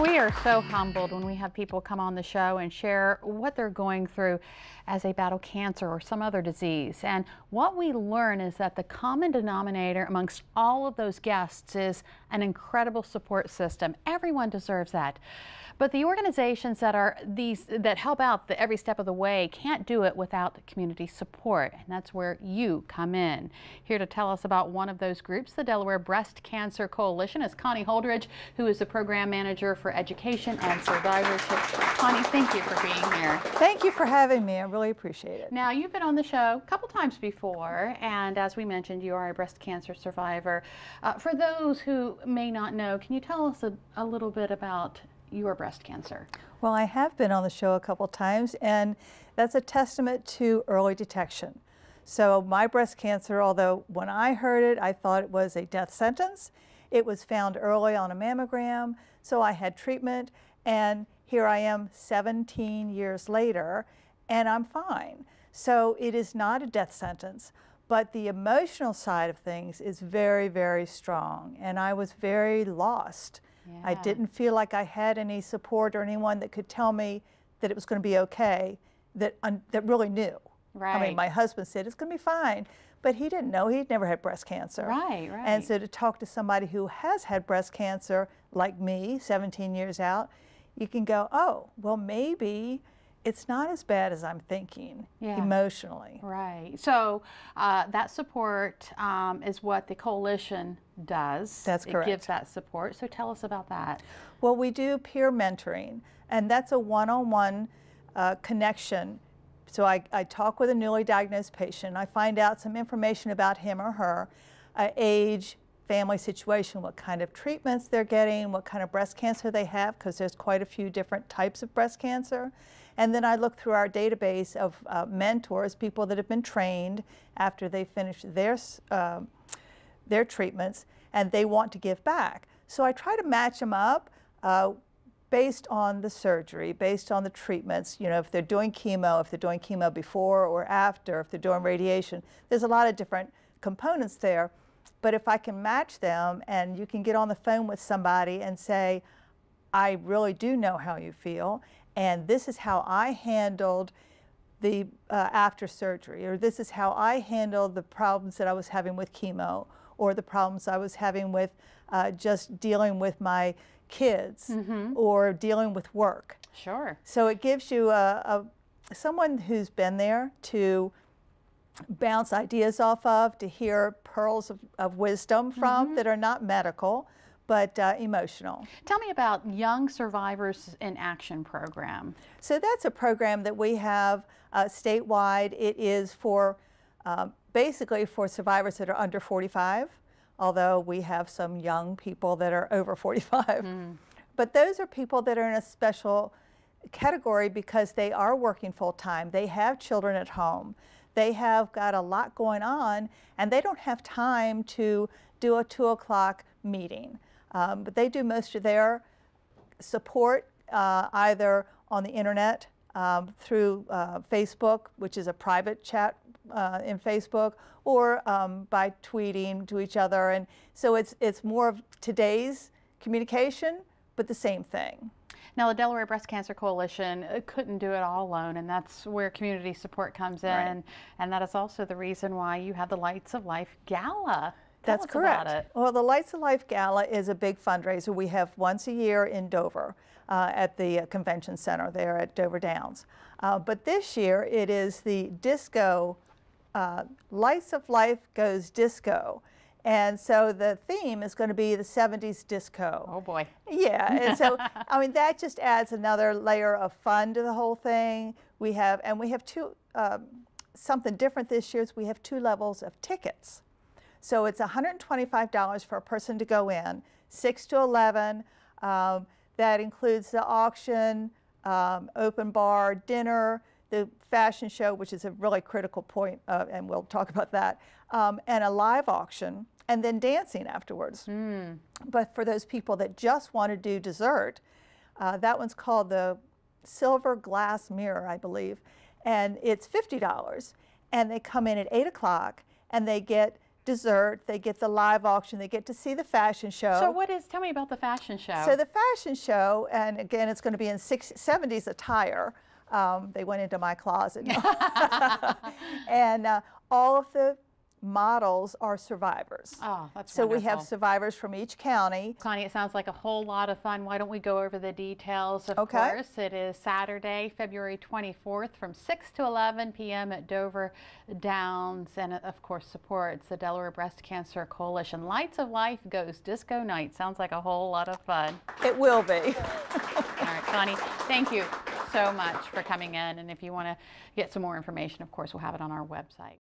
We are so humbled when we have people come on the show and share what they're going through as they battle cancer or some other disease. And what we learn is that the common denominator amongst all of those guests is an incredible support system. Everyone deserves that. But the organizations that help out every step of the way can't do it without the community support, and that's where you come in. Here to tell us about one of those groups, the Delaware Breast Cancer Coalition, is Connie Holdridge, who is the program manager for education and survivorship. Connie, thank you for being here. Thank you for having me. I really appreciate it. Now, you've been on the show a couple times before, and as we mentioned, you are a breast cancer survivor. For those who may not know, can you tell us a little bit about your breast cancer? Well, I have been on the show a couple times, and that's a testament to early detection. So my breast cancer, although when I heard it, I thought it was a death sentence, it was found early on a mammogram, so I had treatment, and here I am 17 years later, and I'm fine. So it is not a death sentence, but the emotional side of things is very, very strong, and I was very lost. Yeah. I didn't feel like I had any support or anyone that could tell me that it was going to be okay, that really knew. Right. I mean, my husband said it's going to be fine, but he didn't know. He'd never had breast cancer. Right, right. And so to talk to somebody who has had breast cancer, like me, 17 years out, you can go, oh, well, maybe it's not as bad as I'm thinking, yeah, emotionally. Right. So that support is what the coalition does. That's correct. It gives that support. So tell us about that. Well, we do peer mentoring, and that's a one-on-one connection. So I talk with a newly diagnosed patient. I find out some information about him or her, age, family situation, what kind of treatments they're getting, what kind of breast cancer they have, because there's quite a few different types of breast cancer. And then I look through our database of mentors, people that have been trained after they finish their treatments, and they want to give back. So I try to match them up based on the surgery, based on the treatments. You know, if they're doing chemo before or after, if they're doing radiation. There's a lot of different components there. But if I can match them, and you can get on the phone with somebody and say, I really do know how you feel, and this is how I handled the after surgery, or this is how I handled the problems that I was having with chemo, or the problems I was having with just dealing with my kids, or dealing with work. Sure. So it gives you someone who's been there to bounce ideas off of, to hear pearls of wisdom from that are not medical, but emotional. Tell me about Young Survivors in Action program. So that's a program that we have statewide. It is for basically for survivors that are under 45, although we have some young people that are over 45. But those are people that are in a special category because they are working full-time. They have children at home. They have got a lot going on, and they don't have time to do a 2 o'clock meeting. But they do most of their support either on the internet, through Facebook, which is a private chat in Facebook, or by tweeting to each other. And so it's more of today's communication, but the same thing. Now, the Delaware Breast Cancer Coalition couldn't do it all alone, and that's where community support comes in. Right. And that is also the reason why you have the Lights of Life Gala. That's correct. Well, the Lights of Life Gala is a big fundraiser. We have once a year in Dover at the convention center there at Dover Downs. But this year it is the disco, Lights of Life Goes Disco. And so the theme is going to be the 70s disco. Oh boy. Yeah, and so, I mean, that just adds another layer of fun to the whole thing. We have two, something different this year is we have 2 levels of tickets. So it's $125 for a person to go in, 6 to 11. That includes the auction, open bar, dinner, the fashion show, which is a really critical point, and we'll talk about that, and a live auction, and then dancing afterwards. But for those people that just want to do dessert, that one's called the Silver Glass Mirror, I believe, and it's $50. And they come in at 8 o'clock, and they get dessert, they get the live auction, they get to see the fashion show. So tell me about the fashion show. So the fashion show, and again, it's going to be in 70s attire. They went into my closet. And all of the models are survivors. Oh, that's so wonderful. We have survivors from each county. Connie, it sounds like a whole lot of fun. Why don't we go over the details? Of course, it is Saturday, February 24th from 6 to 11 p.m. at Dover Downs, and of course supports the Delaware Breast Cancer Coalition. Lights of Life goes disco night. Sounds like a whole lot of fun. It will be. All right, Connie, thank you so much for coming in, and if you want to get some more information, of course, we'll have it on our website.